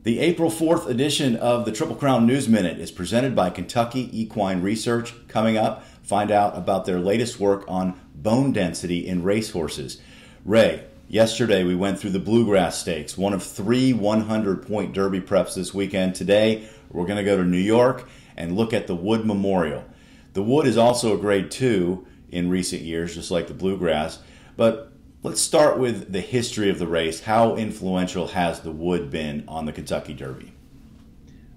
The April 4th edition of the Triple Crown News Minute is presented by Kentucky Equine Research. Coming up, find out about their latest work on bone density in racehorses. Ray, yesterday we went through the Bluegrass Stakes, one of 3 100-point Derby preps this weekend. Today, we're going to go to New York and look at the Wood Memorial. The Wood is also a Grade 2 in recent years, just like the Bluegrass, but let's start with the history of the race. How influential has the Wood been on the Kentucky Derby?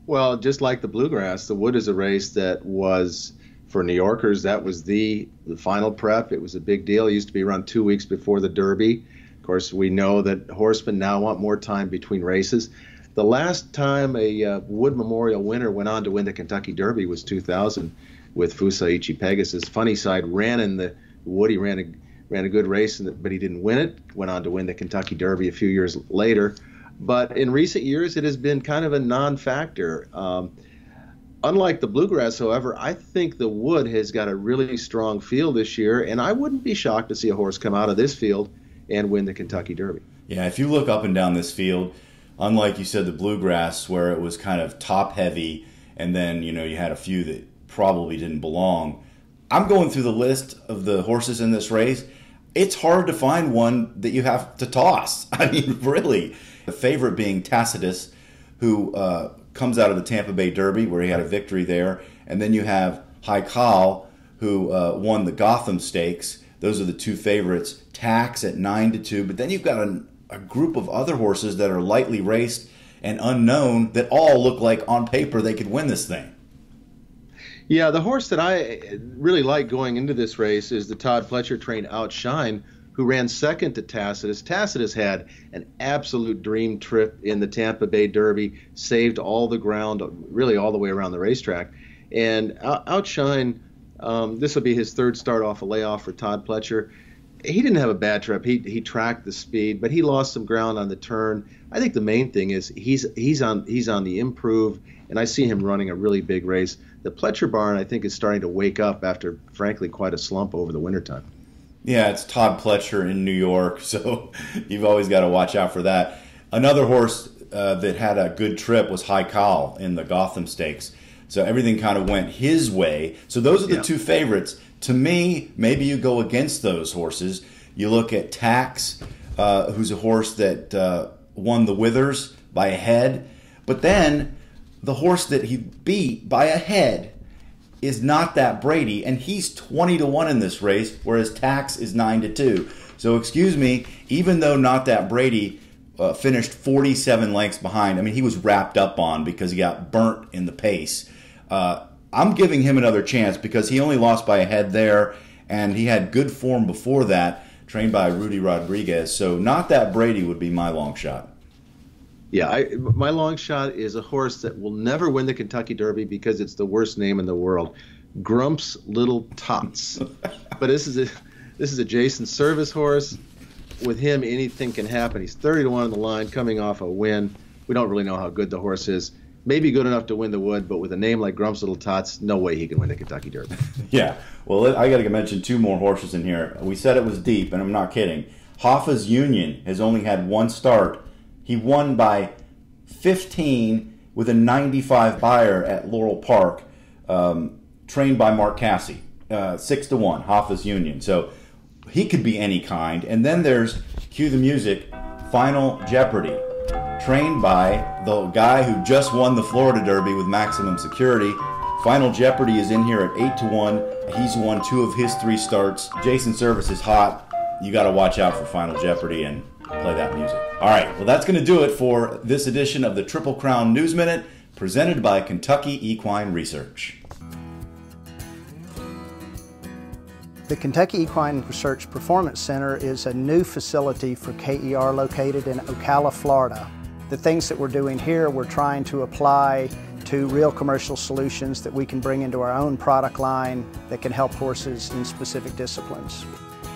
Well, just like the Bluegrass, the Wood is a race that was, for New Yorkers, that was the final prep. It was a big deal. It used to be around 2 weeks before the Derby. Of course, we know that horsemen now want more time between races. The last time a Wood Memorial winner went on to win the Kentucky Derby was 2000 with Fusaichi Pegasus. Funny Side ran in the Wood. He ran a good race, but he didn't win it. Went on to win the Kentucky Derby a few years later. But in recent years, it has been kind of a non-factor. Unlike the Bluegrass, however, I think the Wood has got a really strong field this year, and I wouldn't be shocked to see a horse come out of this field and win the Kentucky Derby. Yeah, if you look up and down this field, unlike you said the Bluegrass, where it was kind of top-heavy, and then you had a few that probably didn't belong, I'm going through the list of the horses in this race. It's hard to find one that you have to toss. I mean, really. The favorite being Tacitus, who comes out of the Tampa Bay Derby, where he had a victory there. And then you have High Call, who won the Gotham Stakes. Those are the two favorites. Tax at 9-2. But then you've got a group of other horses that are lightly raced and unknown that all look like on paper they could win this thing. Yeah, the horse that I really like going into this race is the Todd Pletcher trained Outshine, who ran second to Tacitus. Tacitus had an absolute dream trip in the Tampa Bay Derby, saved all the ground, really all the way around the racetrack. And Outshine, this will be his third start off a layoff for Todd Pletcher. He didn't have a bad trip. He tracked the speed, but he lost some ground on the turn. I think the main thing is he's on the improve, and I see him running a really big race. The Pletcher barn, I think, is starting to wake up after, frankly, quite a slump over the wintertime. Yeah, it's Todd Pletcher in New York, so you've always got to watch out for that. Another horse that had a good trip was High Call in the Gotham Stakes. So everything kind of went his way. So those are the two favorites. To me, maybe you go against those horses. You look at Tax, who's a horse that won the Withers by a head. But then the horse that he beat by a head is Not That Brady, and he's 20-1 in this race, whereas Tax is 9-2. So excuse me, even though Not That Brady finished 47 lengths behind, I mean, he was wrapped up on because he got burnt in the pace. I'm giving him another chance because he only lost by a head there, and he had good form before that, trained by Rudy Rodriguez. So Not That Brady would be my long shot. Yeah, my long shot is a horse that will never win the Kentucky Derby because it's the worst name in the world, Grump's Little Tots. But this is a Jason Service horse. With him, anything can happen. He's 30-1 on the line, coming off a win. We don't really know how good the horse is. Maybe good enough to win the Wood, but with a name like Grump's Little Tots, no way he can win the Kentucky Derby. Yeah, well, I got to mention two more horses in here. We said it was deep, and I'm not kidding. Hoffa's Union has only had one start. He won by 15 with a 95 buyer at Laurel Park, trained by Mark Casse. 6-1, Hoffa's Union. So he could be any kind. And then there's, cue the music, Final Jeopardy, trained by the guy who just won the Florida Derby with Maximum Security. Final Jeopardy is in here at 8-1. He's won 2 of his 3 starts. Jason Service is hot. You got to watch out for Final Jeopardy and play that music. All right, well, that's going to do it for this edition of the Triple Crown News Minute, presented by Kentucky Equine Research. The Kentucky Equine Research Performance Center is a new facility for KER located in Ocala, Florida. The things that we're doing here, we're trying to apply to real commercial solutions that we can bring into our own product line that can help horses in specific disciplines.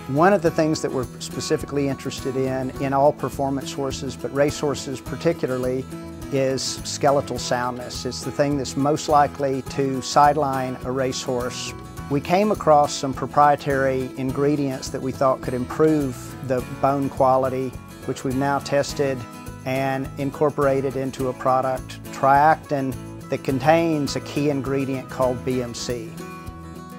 One of the things that we're specifically interested in all performance horses, but racehorses particularly, is skeletal soundness. It's the thing that's most likely to sideline a racehorse We came across some proprietary ingredients that we thought could improve the bone quality, which we've now tested and incorporated into a product, Triactin, that contains a key ingredient called BMC.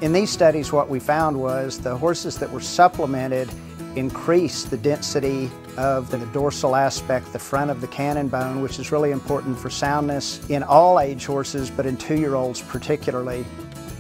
In these studies, what we found was the horses that were supplemented increased the density of the dorsal aspect, the front of the cannon bone, which is really important for soundness in all age horses, but in 2-year-olds particularly.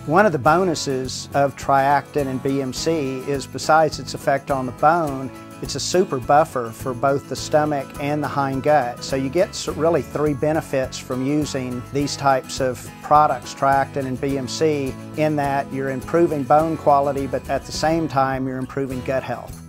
One of the bonuses of Triactin and BMC is, besides its effect on the bone, it's a super buffer for both the stomach and the hind gut. So you get really 3 benefits from using these types of products, Triactin and BMC, in that you're improving bone quality, but at the same time you're improving gut health.